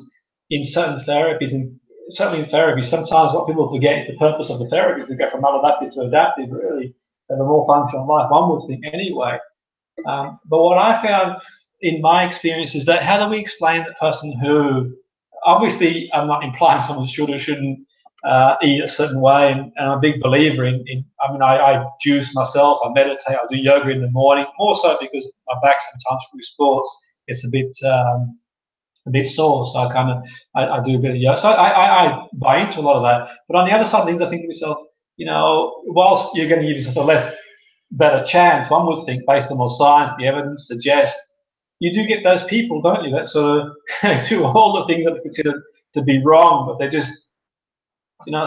in certain therapies, and certainly in therapy, sometimes what people forget is the purpose of the therapy is to go from maladaptive to adaptive, really. have a more functional life. One would think anyway. But what I found in my experience is that how do we explain the person who, obviously I'm not implying someone should or shouldn't eat a certain way, and I'm a big believer in I mean, I juice myself, I meditate, I do yoga in the morning, more so because my back sometimes through sports gets a bit sore, so I do a bit of yoga. So I buy into a lot of that. But on the other side of things, I think to myself, whilst you're going to give yourself a better chance, one would think, based on more science, the evidence suggests you do get those people, don't you, that sort of do all the things that are considered to be wrong, but they're just,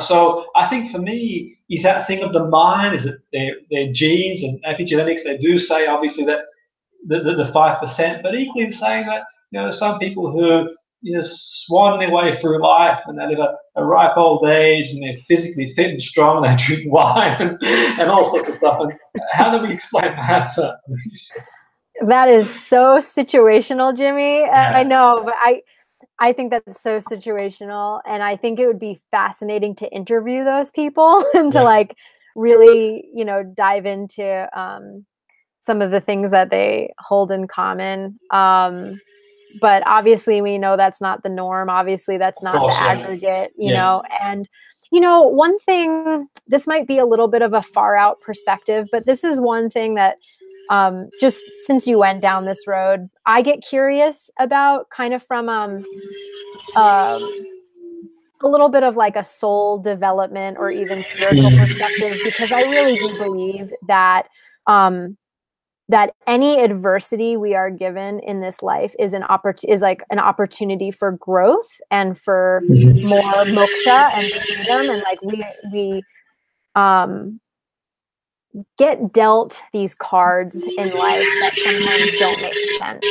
so I think for me, is that thing of the mind, is it their genes and epigenetics? They do say, obviously, that the 5%, but equally in saying that, some people who, swan their way through life and they live a ripe old age and they're physically fit and strong and they drink wine and all sorts of stuff. And how do we explain that? That is so situational, Jimmy. Yeah. I know, but I think that's so situational, and I think it would be fascinating to interview those people and to really, dive into some of the things that they hold in common. But obviously we know that's not the norm. Obviously that's not the aggregate, you know, and one thing, this might be a little bit of a far out perspective, but this is one thing that just since you went down this road, I get curious about, kind of from a little bit of like a soul development or even spiritual perspective, because I really do believe that that any adversity we are given in this life is an opportunity for growth and for more moksha and freedom. And like we get dealt these cards in life that sometimes don't make sense.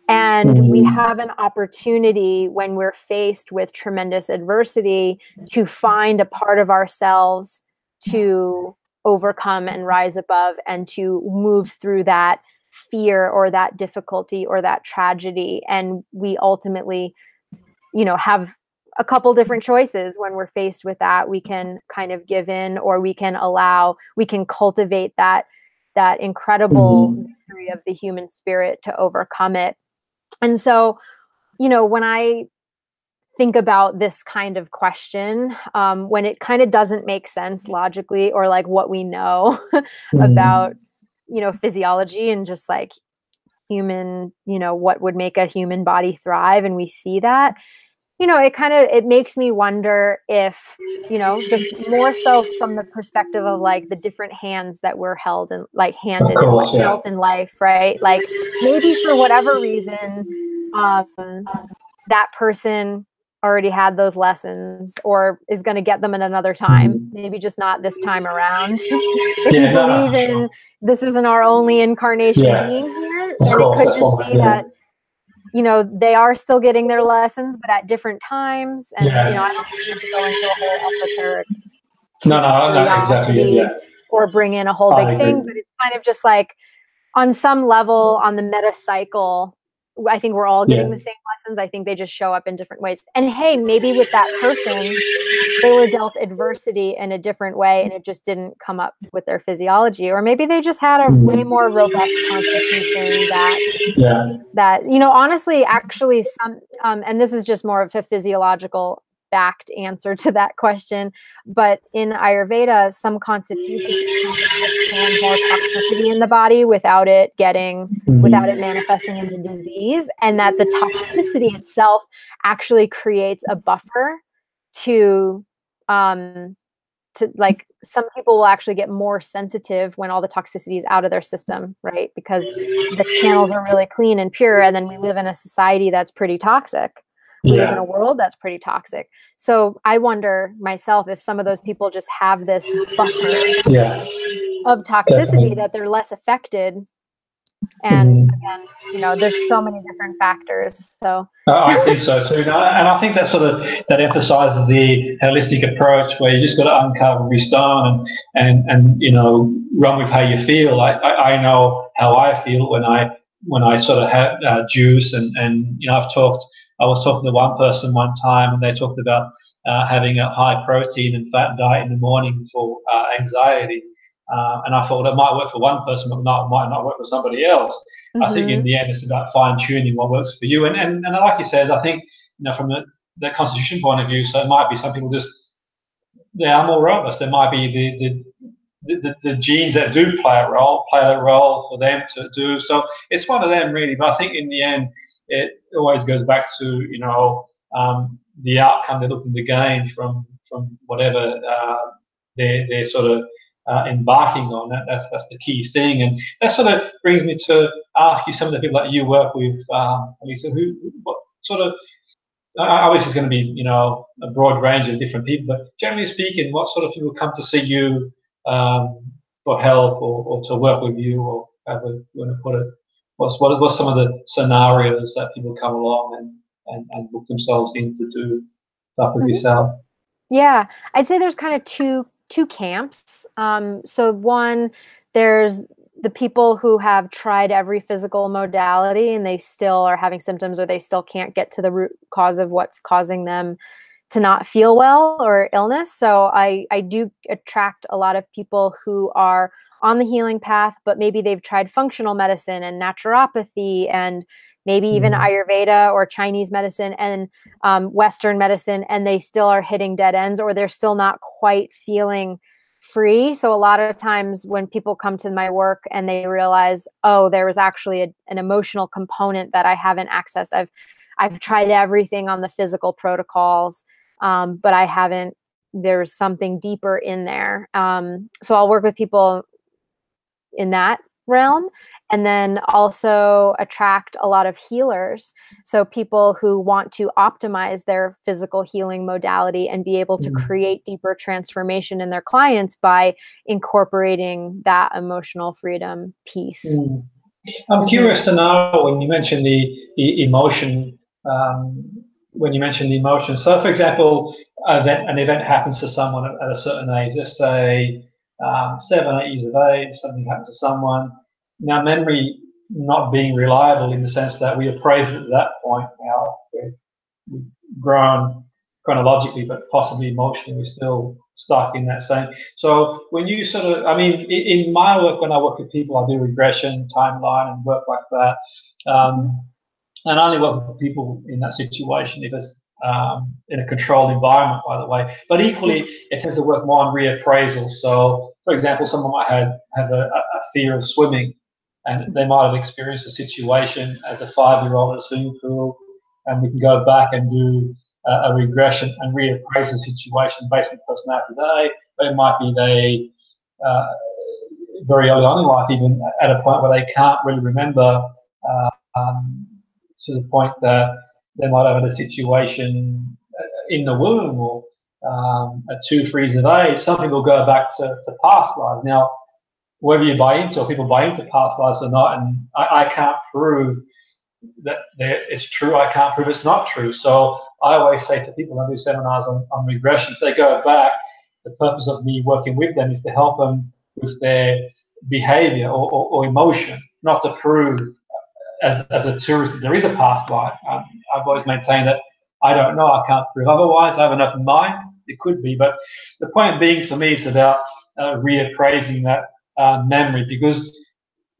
And we have an opportunity when we're faced with tremendous adversity to find a part of ourselves to overcome and rise above and to move through that fear or that difficulty or that tragedy. And we ultimately, have a couple different choices when we're faced with that. We can kind of give in, or we can cultivate that incredible victory of the human spirit to overcome it. And so, when I think about this kind of question, when it kind of doesn't make sense logically, or like what we know about, physiology and just like human, what would make a human body thrive. And we see that, it makes me wonder if, just more so from the perspective of like the different hands that we're held and like handed and dealt in life, right? Like maybe for whatever reason, that person already had those lessons or is going to get them at another time, maybe just not this time around. If you believe in this isn't our only incarnation being here, and it could just be that, they are still getting their lessons, but at different times. And, I don't need to go into a whole esoteric curiosity or bring in a whole big thing, but it's kind of just like on some level on the meta cycle, I think we're all getting the same lessons. I think they just show up in different ways. And hey, maybe with that person, they were dealt adversity in a different way and it just didn't come up with their physiology. Or maybe they just had a way more robust constitution that honestly, actually some, and this is just more of a physiological backed answer to that question. But in Ayurveda, some constitutions withstand more toxicity in the body without it manifesting into disease, and that the toxicity itself actually creates a buffer to like some people will actually get more sensitive when all the toxicity is out of their system, right? Because the channels are really clean and pure, and then we live in a society that's pretty toxic. We live in a world that's pretty toxic. So I wonder myself if some of those people just have this buffer of toxicity that they're less affected. And again, there's so many different factors. So I think so too, and I think that emphasizes the holistic approach, where you just got to uncover every stone and run with how you feel. I know how I feel when I sort of have juice, and I was talking to one person one time, and they talked about having a high protein and fat diet in the morning for anxiety. And I thought it might work for one person, but might not work for somebody else. I think in the end, it's about fine tuning what works for you. And like you said, I think, from the constitution point of view, so it might be some people they are more robust. There might be the genes that do play a role for them to do. So it's one of them really. But I think in the end, it always goes back to the outcome they're looking to gain from whatever they're sort of embarking on. That's the key thing, and that sort of brings me to ask you, some of the people that you work with, Alicia, what sort of, obviously it's going to be a broad range of different people, but generally speaking, what sort of people come to see you for help or to work with you, or however you want to put it? What's some of the scenarios that people come along and book themselves in to do stuff with yourself? Yeah, I'd say there's kind of two camps. So one, there's the people who have tried every physical modality and they still are having symptoms, or they still can't get to the root cause of what's causing them to not feel well or illness. So I do attract a lot of people who are on the healing path, but maybe they've tried functional medicine and naturopathy and maybe even Ayurveda or Chinese medicine and Western medicine, and they still are hitting dead ends, or they're still not quite feeling free. So a lot of times when people come to my work and they realize, oh, there was actually an emotional component that I haven't accessed. I've tried everything on the physical protocols, but I haven't, there's something deeper in there. So I'll work with people in that realm, and then also attract a lot of healers. So people who want to optimize their physical healing modality and be able to create deeper transformation in their clients by incorporating that emotional freedom piece. I'm curious to know, when you mentioned the emotion, so for example, an event happens to someone at a certain age, let's say 7, 8 years of age, something happens to someone. Now, memory not being reliable in the sense that we appraise it at that point. Now, we've grown chronologically, but possibly emotionally, we're still stuck in that same. So when you sort of, in my work, when I work with people, I do regression, timeline, and work like that. And I only work with people in that situation if it's in a controlled environment, by the way. But equally, it tends to work more on reappraisal. So, for example, someone might have a fear of swimming, and they might have experienced a situation as a 5-year-old in a swimming pool, and we can go back and do a regression and reappraise the situation based on the personality today. But it might be they very early on in life, even at a point where they can't really remember, to the point that they might have had a situation in the womb, or at 2, 3 years of age. Something will go back to past lives. Now, whether you buy into, or people buy into past lives or not, and I can't prove that it's true, I can't prove it's not true. So I always say to people, I do seminars on regression, if they go back, the purpose of me working with them is to help them with their behavior or emotion, not to prove as a tourist that there is a past life. I've always maintained that I don't know, I can't prove otherwise. I have an open mind, it could be, but the point being for me is about reappraising that memory, because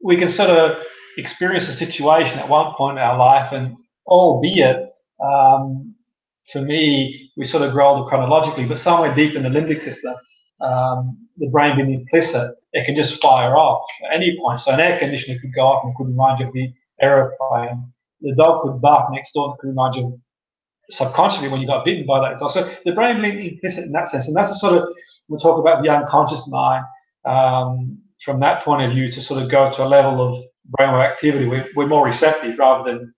we can sort of experience a situation at one point in our life, and albeit for me, we sort of grow older chronologically, but somewhere deep in the limbic system, the brain being implicit, it can just fire off at any point. So an air conditioner could go off and could remind you of the aeroplane. The dog could bark next door and could remind you subconsciously when you got bitten by that dog. So the brain being implicit in that sense, and that's the sort of, we'll talk about the unconscious mind from that point of view, to sort of go to a level of brainwave activity. We're more receptive rather than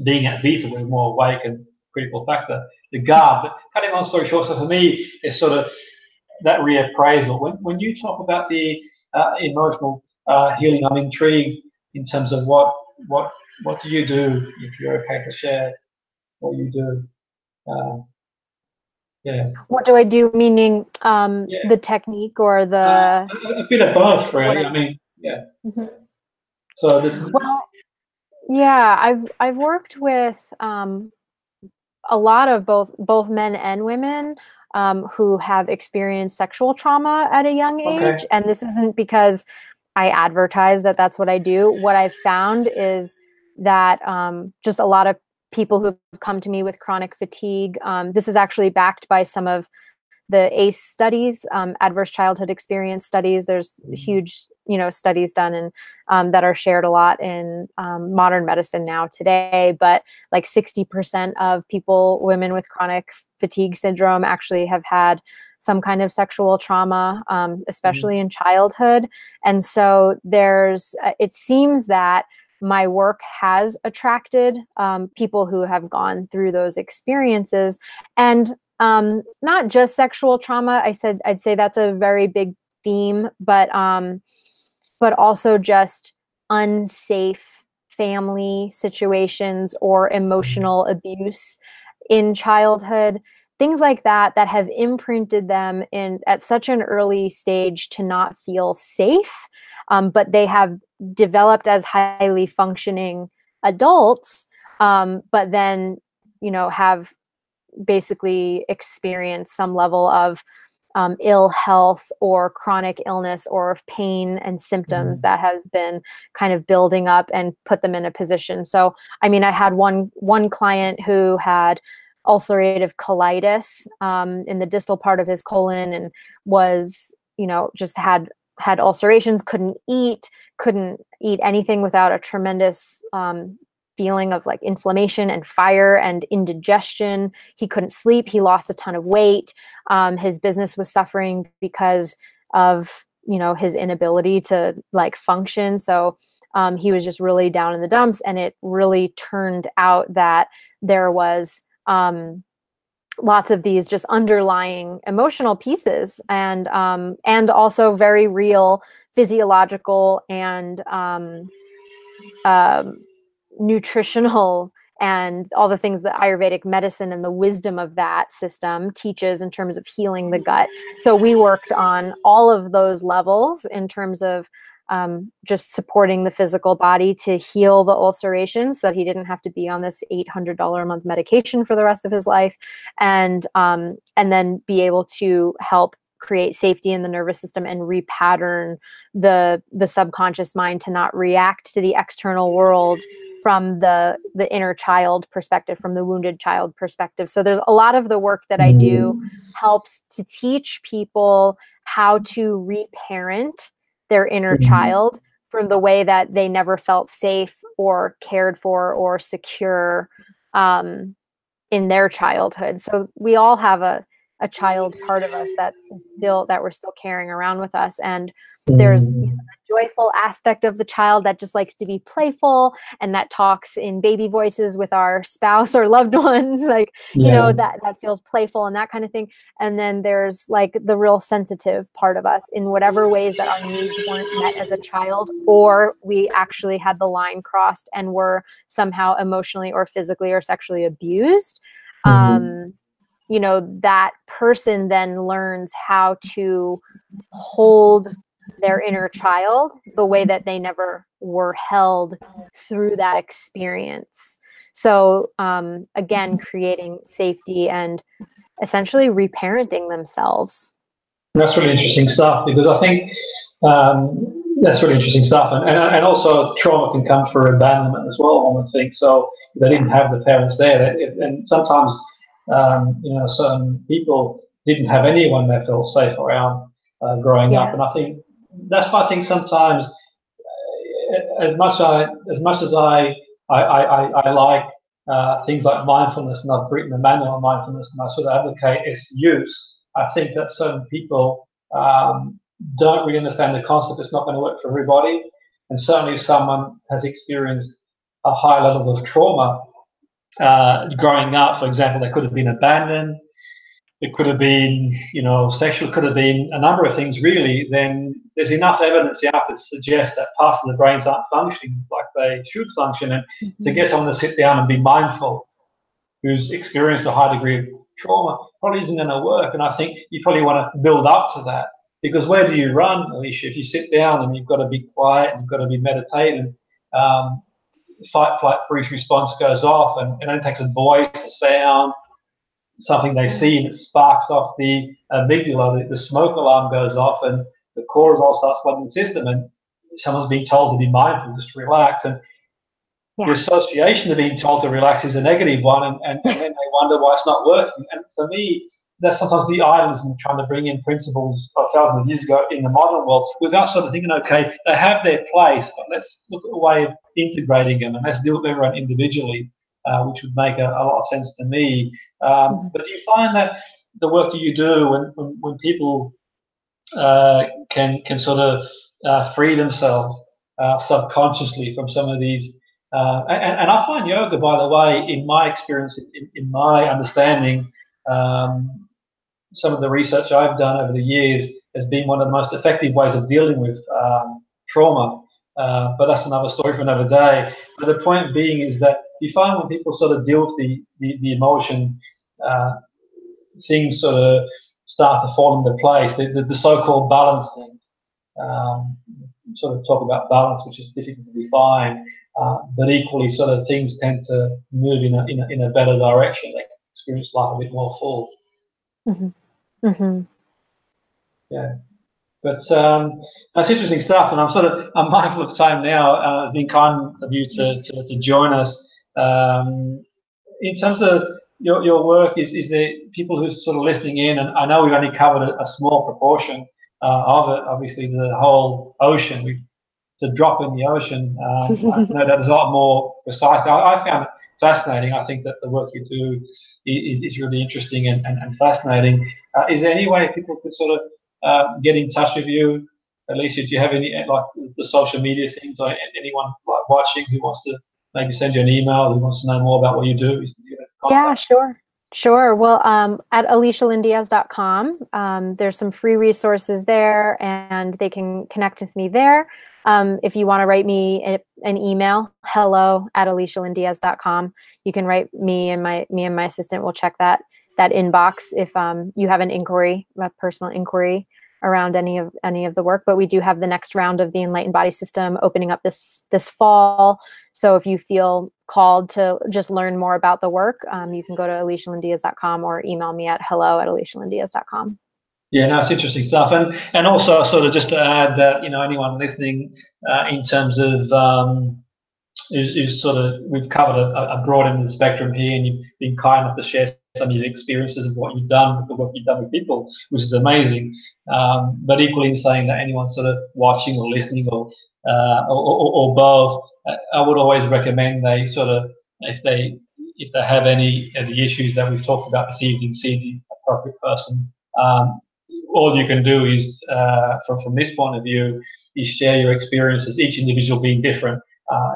being at beta. We're more awake and critical factor, the guard. But cutting long story short, so for me, it's sort of that reappraisal. When you talk about the emotional healing, I'm intrigued in terms of what do you do, if you're okay to share what you do. Yeah. What do I do? Meaning the technique or the a bit of both, really. Yeah. So well, yeah, I've worked with a lot of both men and women. who have experienced sexual trauma at a young age. And this isn't because I advertise that that's what I do. What I've found is that just a lot of people who've come to me with chronic fatigue, this is actually backed by some of the ACE studies, adverse childhood experience studies. There's huge, studies done and that are shared a lot in modern medicine now today. But like 60% of women with chronic fatigue syndrome actually have had some kind of sexual trauma, especially in childhood. And so it seems that my work has attracted people who have gone through those experiences. And not just sexual trauma. I'd say that's a very big theme, but also just unsafe family situations or emotional abuse in childhood, things like that have imprinted them at such an early stage to not feel safe, but they have developed as highly functioning adults, but then have basically experience some level of ill health or chronic illness or of pain and symptoms that has been kind of building up and put them in a position. So, I mean, I had one client who had ulcerative colitis in the distal part of his colon and was, just had ulcerations, couldn't eat anything without a tremendous feeling of like inflammation and fire and indigestion. He couldn't sleep. He lost a ton of weight. His business was suffering because of, his inability to like function. So he was just really down in the dumps. And it really turned out that there was lots of these just underlying emotional pieces and also very real physiological and nutritional and all the things that Ayurvedic medicine and the wisdom of that system teaches in terms of healing the gut. So we worked on all of those levels in terms of just supporting the physical body to heal the ulcerations so that he didn't have to be on this $800 a month medication for the rest of his life, and then be able to help create safety in the nervous system and repattern the subconscious mind to not react to the external world from the inner child perspective, from the wounded child perspective. So there's a lot of the work that I do helps to teach people how to reparent their inner child from the way that they never felt safe or cared for or secure in their childhood. So we all have a child part of us that we're still carrying around with us. And there's a joyful aspect of the child that just likes to be playful and that talks in baby voices with our spouse or loved ones, like, that feels playful and that kind of thing. And then there's like the real sensitive part of us in whatever ways that our needs weren't met as a child, or we actually had the line crossed and were somehow emotionally or physically or sexually abused. That person then learns how to hold their inner child the way that they never were held through that experience. So again, creating safety and essentially reparenting themselves. That's really interesting stuff, because I think that's really interesting stuff. And also trauma can come through abandonment as well, one would think. So they didn't have the parents there. And sometimes, certain people didn't have anyone they felt safe around growing up. And I think that's why I think sometimes, as much as I like things like mindfulness, and I've written a manual on mindfulness, and I sort of advocate its use, I think that certain people don't really understand the concept. It's not going to work for everybody. And certainly if someone has experienced a high level of trauma growing up, for example, they could have been abandoned, it could have been, sexual, could have been a number of things really, then there's enough evidence now to suggest that parts of the brains aren't functioning like they should function. And to get someone to sit down and be mindful who's experienced a high degree of trauma probably isn't going to work. And I think you probably want to build up to that, because where do you run, Alicia? If you sit down and you've got to be quiet and you've got to be meditating, fight, flight, freeze response goes off, and it only takes a voice, a sound, something they see, and it sparks off the amygdala, the smoke alarm goes off, and the cortisol starts flooding the system, and someone's being told to be mindful, just relax, and the association of being told to relax is a negative one, and then they wonder why it's not working. And for me, that's sometimes the idealism of trying to bring in principles of thousands of years ago in the modern world without sort of thinking, okay, they have their place, but let's look at a way of integrating them, and let's deal with everyone individually, which would make a lot of sense to me. But do you find that the work that you do, when people can sort of free themselves subconsciously from some of these, and I find yoga, by the way, in my experience, in my understanding, some of the research I've done over the years has been one of the most effective ways of dealing with trauma. But that's another story for another day. But the point being is that you find when people sort of deal with the emotion, things sort of start to fall into place. The so-called balance things. Sort of talk about balance, which is difficult to define, but equally, sort of things tend to move in a better direction. They experience life a bit more full. Yeah, but that's interesting stuff, and I'm mindful of time now. It's been kind of you to join us. In terms of your work, is there people who are sort of listening in? And I know we've only covered a small proportion of it. Obviously, the whole ocean, it's a drop in the ocean. I know that is a lot more precise. I found it fascinating. I think that the work you do is really interesting and fascinating. Is there any way people could sort of get in touch with you? Alicia, do you have any, like the social media things, or anyone like watching who wants to maybe send you an email, who wants to know more about what you do? Yeah, sure. Well, at alicialyndiaz.com, there's some free resources there, and they can connect with me there. If you want to write me an email, hello@alicialyndiaz.com, you can write me, and my assistant will check that inbox if you have an inquiry, a personal inquiry around any of the work. But we do have the next round of the Enlightened Body System opening up this fall. So if you feel called to just learn more about the work, you can go to alicialyndiaz.com or email me at hello@alicialyndiaz.com. Yeah, no, it's interesting stuff, and also sort of just to add that anyone listening, in terms of is sort of, we've covered a broad end of the spectrum here, and you've been kind enough to share some of your experiences of what you've done, the work you've done with people, which is amazing. But equally in saying that anyone sort of watching or listening or both, I would always recommend they sort of, if they have any of the issues that we've talked about this evening, see the appropriate person. All you can do is, from this point of view, is share your experiences, each individual being different.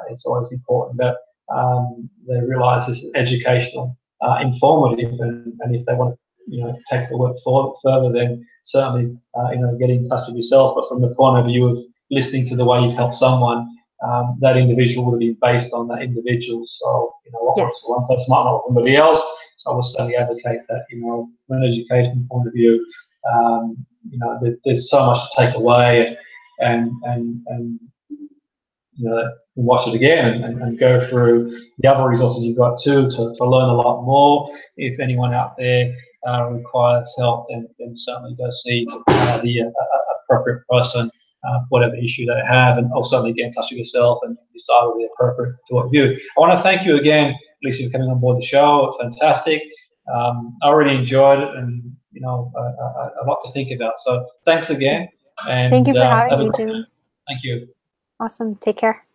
It's always important that they realise this is educational, informative, and if they want to take the work further, then certainly get in touch with yourself. But from the point of view of listening to the way you've helped someone, that individual would be based on that individual. So what works for one person might not work for somebody else. So I would certainly advocate that from an education point of view, there's so much to take away, and watch it again and go through the other resources you've got too to learn a lot more. If anyone out there requires help, then certainly go see the appropriate person, whatever issue they have, and also certainly get in touch with yourself and decide what the appropriate to what you. I want to thank you again, Alicia, for coming on board the show. It's fantastic. I really enjoyed it, and a lot to think about. So thanks again. And thank you for having me, Jimmy. Thank you. Awesome. Take care.